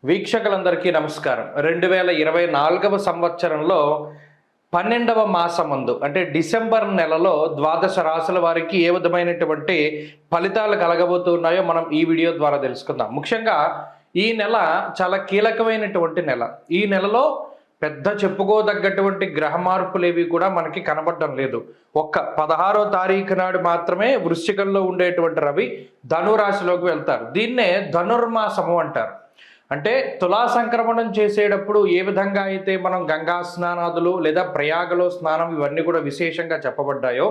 వీక్షకులందరికీ నమస్కారం. 2024వ సంవత్సరంలో 12వ మాసమందు అంటే డిసెంబర్ నెలలో ద్వాదశ రాశుల వారికి ఏ విధమైనటువంటి ఫలితాలు కలగబోతున్నాయో మనం ఈ వీడియో ద్వారా తెలుసుకుందాం. ముఖ్యంగా ఈ నెల చాలా కీలకమైనటువంటి నెల. ఈ నెలలో పెద్ద చెప్పుకోదగ్గటువంటి గ్రహ మార్పులేవి కూడా మనకి కనబడడం లేదు. ఒక్క 16వ తారీఖు నాడు మాత్రమే వృశ్చికంలో ఉండేటువంటి రవి ధనురాశిలోకి వెళ్తారు. దీన్నే ధనుర్మాసము అంటారు. అంటే తులా సంక్రమణం చేసేటప్పుడు ఏ విధంగా అయితే మనం గంగా స్నానాదులు లేదా ప్రయాగలో స్నానం ఇవన్నీ కూడా విశేషంగా చెప్పబడ్డాయో,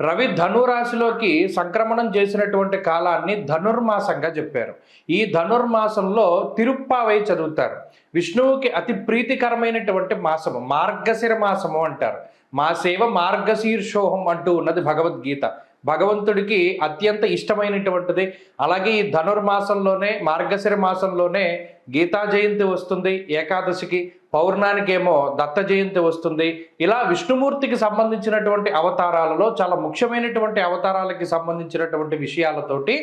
రవి ధనురాశిలోకి సంక్రమణం చేసినటువంటి కాలాన్ని ధనుర్మాసంగా చెప్పారు. ఈ ధనుర్మాసంలో తిరుప్పావై చదువుతారు. విష్ణువుకి అతి ప్రీతికరమైనటువంటి మాసము మార్గశిర మాసము అంటారు. మాసేవ మార్గశీర్షోహం అంటూ ఉన్నది భగవద్గీత. భగవంతుడికి అత్యంత ఇష్టమైనటువంటిది. అలాగే ఈ ధనుర్మాసంలోనే మార్గశిర మాసంలోనే గీతా జయంతి వస్తుంది, ఏకాదశికి పౌర్ణానికి ఏమో దత్త జయంతి వస్తుంది. ఇలా విష్ణుమూర్తికి సంబంధించినటువంటి అవతారాలలో చాలా ముఖ్యమైనటువంటి అవతారాలకి సంబంధించినటువంటి విషయాలతోటి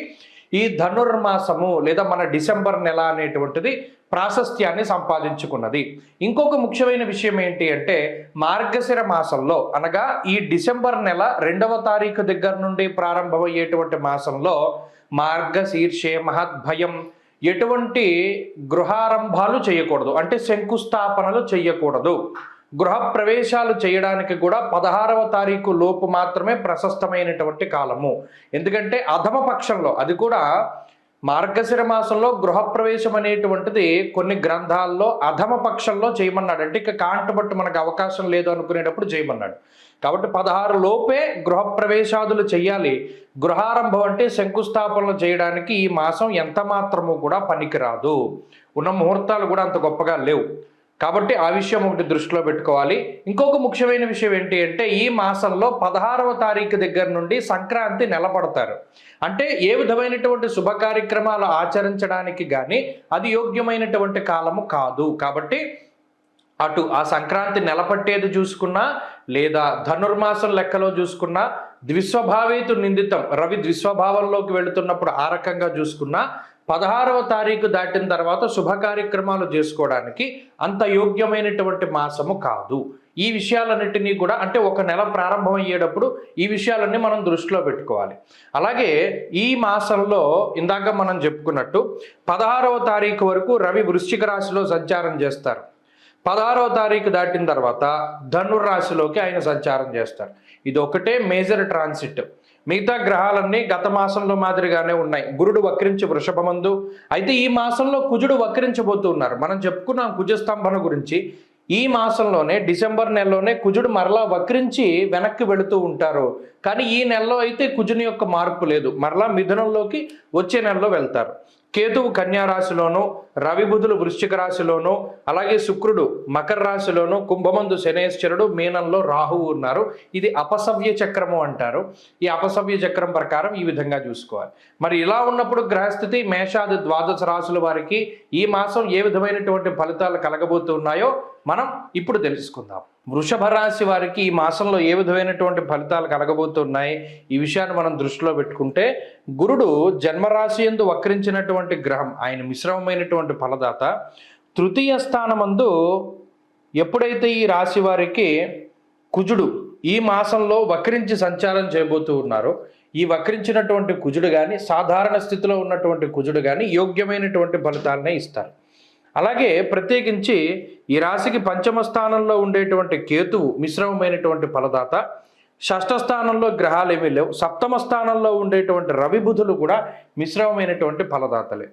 ఈ ధనుర్మాసము లేదా మన డిసెంబర్ నెల అనేటువంటిది ప్రాశస్త్యాన్ని సంపాదించుకున్నది. ఇంకొక ముఖ్యమైన విషయం ఏంటి అంటే మార్గశిర మాసంలో అనగా ఈ డిసెంబర్ నెల 2వ తారీఖు దగ్గర నుండి ప్రారంభమయ్యేటువంటి మాసంలో మార్గశీర్షే మహద్భయం, ఎటువంటి గృహారంభాలు చేయకూడదు, అంటే శంకుస్థాపనలు చేయకూడదు. గృహ ప్రవేశాలు చేయడానికి కూడా 16వ తారీఖు లోపు మాత్రమే ప్రశస్తమైనటువంటి కాలము. ఎందుకంటే అధమ పక్షంలో, అది కూడా మార్గశిర మాసంలో గృహప్రవేశం అనేటువంటిది కొన్ని గ్రంథాల్లో అధమ పక్షంలో చేయమన్నాడు. అంటే ఇక కాంటబట్టు మనకు అవకాశం లేదు అనుకునేటప్పుడు చేయమన్నాడు. కాబట్టి 16 లోపే గృహప్రవేశాదులు చెయ్యాలి. గృహారంభం అంటే శంకుస్థాపనలు చేయడానికి ఈ మాసం ఎంత మాత్రము కూడా పనికిరాదు. ఉన్న ముహూర్తాలు కూడా అంత గొప్పగా లేవు. కాబట్టి ఆ విషయం ఒకటి దృష్టిలో పెట్టుకోవాలి. ఇంకొక ముఖ్యమైన విషయం ఏంటి అంటే ఈ మాసంలో 16వ తారీఖు దగ్గర నుండి సంక్రాంతి నెలపడతారు. అంటే ఏ విధమైనటువంటి శుభ కార్యక్రమాలు ఆచరించడానికి కానీ అది యోగ్యమైనటువంటి కాలము కాదు. కాబట్టి అటు ఆ సంక్రాంతి నెలపట్టేది చూసుకున్నా లేదా ధనుర్మాసం లెక్కలో చూసుకున్నా, ద్విస్వభావేతు నిందితం రవి ద్విస్వభావంలోకి వెళుతున్నప్పుడు ఆ రకంగా చూసుకున్నా 16వ తారీఖు దాటిన తర్వాత శుభ కార్యక్రమాలు చేసుకోవడానికి అంత యోగ్యమైనటువంటి మాసము కాదు. ఈ విషయాలన్నిటినీ కూడా అంటే ఒక నెల ప్రారంభం అయ్యేటప్పుడు ఈ విషయాలన్నీ మనం దృష్టిలో పెట్టుకోవాలి. అలాగే ఈ మాసంలో ఇందాక మనం చెప్పుకున్నట్టు 16వ తారీఖు వరకు రవి వృశ్చిక రాశిలో సంచారం చేస్తారు. 16వ తారీఖు దాటిన తర్వాత ధనుర్రాశిలోకి ఆయన సంచారం చేస్తారు. ఇది ఒకటే మేజర్ ట్రాన్సిట్. మిగతా గ్రహాలన్నీ గత మాసంలో మాదిరిగానే ఉన్నాయి. గురుడు వక్రించి వృషభమందు, అయితే ఈ మాసంలో కుజుడు వక్రించబోతున్నారు. మనం చెప్పుకున్నాం కుజస్తంభన గురించి. ఈ మాసంలోనే డిసెంబర్ నెలలోనే కుజుడు మరలా వక్రించి వెనక్కి వెళుతూ ఉంటారు. కానీ ఈ నెలలో అయితే కుజుని యొక్క మార్పు లేదు, మరలా మిథునంలోకి వచ్చే నెలలో వెళ్తారు. కేతువు కన్యా రాశిలోను, రవి బుధులు వృశ్చిక రాశిలోను, అలాగే శుక్రుడు మకర రాశిలోను, కుంభమందు శనేశ్వరుడు, మీనంలో రాహువు ఉన్నారు. ఇది అపసవ్య చక్రము అంటారు. ఈ అపసవ్య చక్రం ప్రకారం ఈ విధంగా చూసుకోవాలి. మరి ఇలా ఉన్నప్పుడు గ్రహస్థితి మేషాది ద్వాదశ రాశుల వారికి ఈ మాసం ఏ విధమైనటువంటి ఫలితాలు కలగబోతున్నాయో మనం ఇప్పుడు తెలుసుకుందాం. వృషభ రాశి వారికి ఈ మాసంలో ఏ విధమైనటువంటి ఫలితాలు కలగబోతున్నాయి ఈ విషయాన్ని మనం దృష్టిలో పెట్టుకుంటే, గురుడు జన్మరాశి యందు వక్రించినటువంటి గ్రహం, ఆయన మిశ్రమమైనటువంటి ఫలదాత. తృతీయ స్థానమందు ఎప్పుడైతే ఈ రాశి వారికి కుజుడు ఈ మాసంలో వక్రించి సంచారం చేయబోతూ ఉన్నారో, ఈ వక్రించినటువంటి కుజుడు కానీ సాధారణ స్థితిలో ఉన్నటువంటి కుజుడు కానీ యోగ్యమైనటువంటి ఫలితాలనే ఇస్తారు. అలాగే ప్రత్యేకించి ఈ రాశికి పంచమ స్థానంలో ఉండేటువంటి కేతువు మిశ్రమమైనటువంటి ఫలదాత. షష్ఠ స్థానంలో గ్రహాలు ఏమీ లేవు. సప్తమ స్థానంలో ఉండేటువంటి రవి బుధులు కూడా మిశ్రమమైనటువంటి ఫలదాతలే.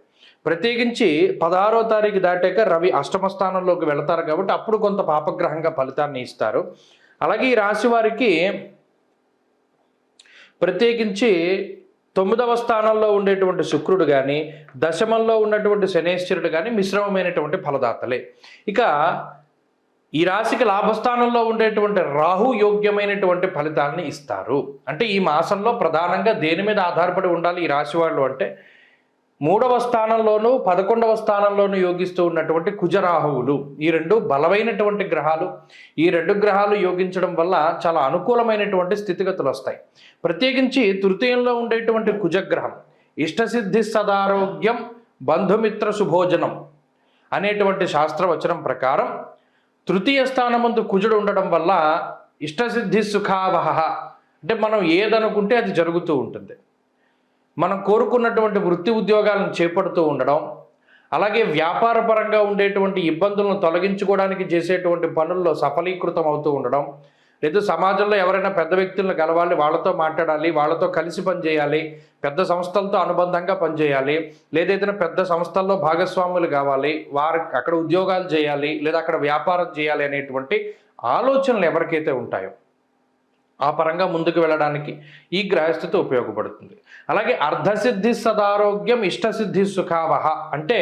ప్రత్యేకించి 16వ తారీఖు దాటాక రవి అష్టమ స్థానంలోకి వెళతారు కాబట్టి అప్పుడు కొంత పాపగ్రహంగా ఫలితాన్ని ఇస్తారు. అలాగే ఈ రాశి వారికి ప్రత్యేకించి 9వ స్థానంలో ఉండేటువంటి శుక్రుడు కానీ దశమంలో ఉన్నటువంటి శనేశ్వరుడు కానీ మిశ్రమమైనటువంటి ఫలదాతలే. ఇక ఈ రాశికి లాభస్థానంలో ఉండేటువంటి రాహు యోగ్యమైనటువంటి ఫలితాలని ఇస్తారు. అంటే ఈ మాసంలో ప్రధానంగా దేని మీద ఆధారపడి ఉండాలి ఈ రాశి వాళ్ళు అంటే 3వ స్థానంలోను 11వ స్థానంలోను యోగిస్తూ ఉన్నటువంటి కుజరాహువులు, ఈ రెండు బలమైనటువంటి గ్రహాలు. ఈ రెండు గ్రహాలు యోగించడం వల్ల చాలా అనుకూలమైనటువంటి స్థితిగతులు వస్తాయి. ప్రత్యేకించి తృతీయంలో ఉండేటువంటి కుజగ్రహం ఇష్టసిద్ధి సదారోగ్యం బంధుమిత్ర శుభోజనం అనేటువంటి శాస్త్రవచనం ప్రకారం తృతీయ స్థానమందు కుజుడు ఉండడం వల్ల ఇష్టసిద్ధి సుఖావహ, అంటే మనం ఏదనుకుంటే అది జరుగుతూ ఉంటుంది. మనం కోరుకున్నటువంటి వృత్తి ఉద్యోగాలను చేపడుతూ ఉండడం, అలాగే వ్యాపారపరంగా ఉండేటువంటి ఇబ్బందులను తొలగించుకోవడానికి చేసేటువంటి పనుల్లో సఫలీకృతం అవుతూ ఉండడం, లేదా సమాజంలో ఎవరైనా పెద్ద వ్యక్తులను కలవాలి, వాళ్ళతో మాట్లాడాలి, వాళ్ళతో కలిసి పనిచేయాలి, పెద్ద సంస్థలతో అనుబంధంగా పనిచేయాలి, లేదా ఏదైనా పెద్ద సంస్థల్లో భాగస్వాములు కావాలి, వారు అక్కడ ఉద్యోగాలు చేయాలి, లేదా అక్కడ వ్యాపారం చేయాలి అనేటువంటి ఆలోచనలు ఎవరికైతే ఉంటాయో ఆ పరంగా ముందుకు వెళ్ళడానికి ఈ గ్రహస్థితి ఉపయోగపడుతుంది. అలాగే అర్ధసిద్ధి సదారోగ్యం ఇష్టసిద్ధి సుఖావహ అంటే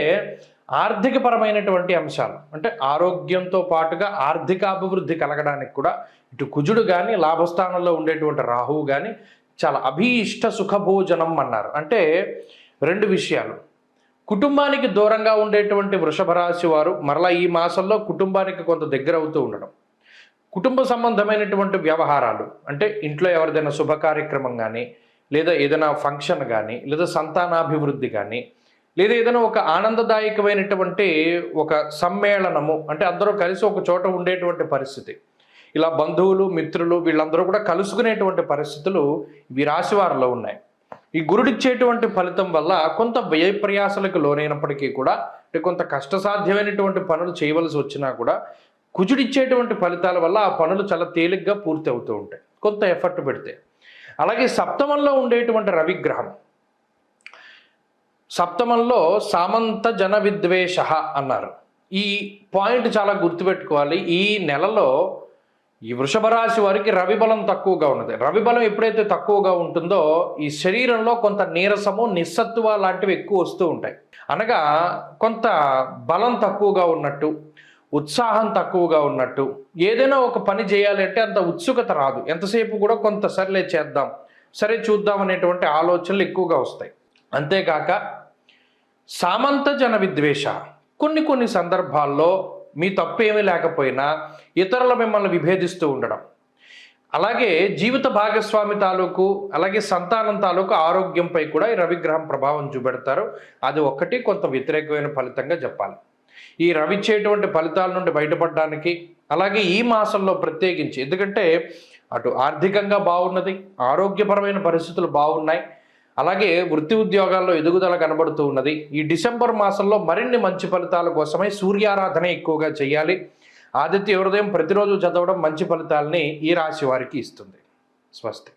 ఆర్థికపరమైనటువంటి అంశాలు, అంటే ఆరోగ్యంతో పాటుగా ఆర్థికాభివృద్ధి కలగడానికి కూడా ఇటు కుజుడు కానీ లాభస్థానంలో ఉండేటువంటి రాహువు కానీ చాలా అభీష్ట సుఖభోజనం అన్నారు. అంటే రెండు విషయాలు, కుటుంబానికి దూరంగా ఉండేటువంటి వృషభ రాశి వారు మరలా ఈ మాసంలో కుటుంబానికి కొంత దగ్గర అవుతూ ఉండడం, కుటుంబ సంబంధమైనటువంటి వ్యవహారాలు, అంటే ఇంట్లో ఎవరిదైనా శుభ కార్యక్రమం కానీ, లేదా ఏదైనా ఫంక్షన్ కానీ, లేదా సంతానాభివృద్ధి కానీ, లేదా ఏదైనా ఒక ఆనందదాయకమైనటువంటి ఒక సమ్మేళనము, అంటే అందరూ కలిసి ఒక చోట ఉండేటువంటి పరిస్థితి, ఇలా బంధువులు మిత్రులు వీళ్ళందరూ కూడా కలుసుకునేటువంటి పరిస్థితులు ఈ రాశి వారిలో ఉన్నాయి. ఈ గురుడిచ్చేటువంటి ఫలితం వల్ల కొంత వ్యయ ప్రయాసలకు లోనైనప్పటికీ కూడా, అంటే కొంత కష్టసాధ్యమైనటువంటి పనులు చేయవలసి వచ్చినా కూడా కుజుడిచ్చేటువంటి ఫలితాల వల్ల ఆ పనులు చాలా తేలిగ్గా పూర్తి అవుతూ ఉంటాయి కొంత ఎఫర్ట్ పెడితే. అలాగే సప్తమంలో ఉండేటువంటి రవిగ్రహం, సప్తమంలో సామంత జన విద్వేష అన్నారు. ఈ పాయింట్ చాలా గుర్తుపెట్టుకోవాలి. ఈ నెలలో ఈ వృషభ రాశి వారికి రవి బలం తక్కువగా ఉన్నది. రవి బలం ఎప్పుడైతే తక్కువగా ఉంటుందో ఈ శరీరంలో కొంత నీరసము నిస్సత్తువ లాంటివి ఎక్కువ వస్తూ ఉంటాయి. అనగా కొంత బలం తక్కువగా ఉన్నట్టు, ఉత్సాహం తక్కువగా ఉన్నట్టు, ఏదైనా ఒక పని చేయాలి అంటే అంత ఉత్సుకత రాదు, ఎంతసేపు కూడా కొంత సర్లే చేద్దాం, సరే చూద్దాం అనేటువంటి ఆలోచనలు ఎక్కువగా వస్తాయి. అంతేకాక సామంత జన విద్వేష, కొన్ని సందర్భాల్లో మీ తప్పేమీ లేకపోయినా ఇతరుల మిమ్మల్ని విభేదిస్తూ ఉండడం, అలాగే జీవిత భాగస్వామి తాలూకు అలాగే సంతానం తాలూకు ఆరోగ్యంపై కూడా ఈ రవిగ్రహం ప్రభావం చూపెడతారు. అది ఒక్కటి కొంత వ్యతిరేకమైన ఫలితంగా చెప్పాలి. ఈ రవి ఇచ్చేటువంటి ఫలితాల నుండి బయటపడడానికి, అలాగే ఈ మాసంలో ప్రత్యేకించి, ఎందుకంటే అటు ఆర్థికంగా బాగున్నది, ఆరోగ్యపరమైన పరిస్థితులు బాగున్నాయి, అలాగే వృత్తి ఉద్యోగాల్లో ఎదుగుదల కనబడుతూ ఉన్నది. ఈ డిసెంబర్ మాసంలో మరిన్ని మంచి ఫలితాల కోసమై సూర్యారాధన ఎక్కువగా చేయాలి. ఆదిత్య హృదయం ప్రతిరోజు చదవడం మంచి ఫలితాలని ఈ రాశి వారికి ఇస్తుంది. స్వస్తి.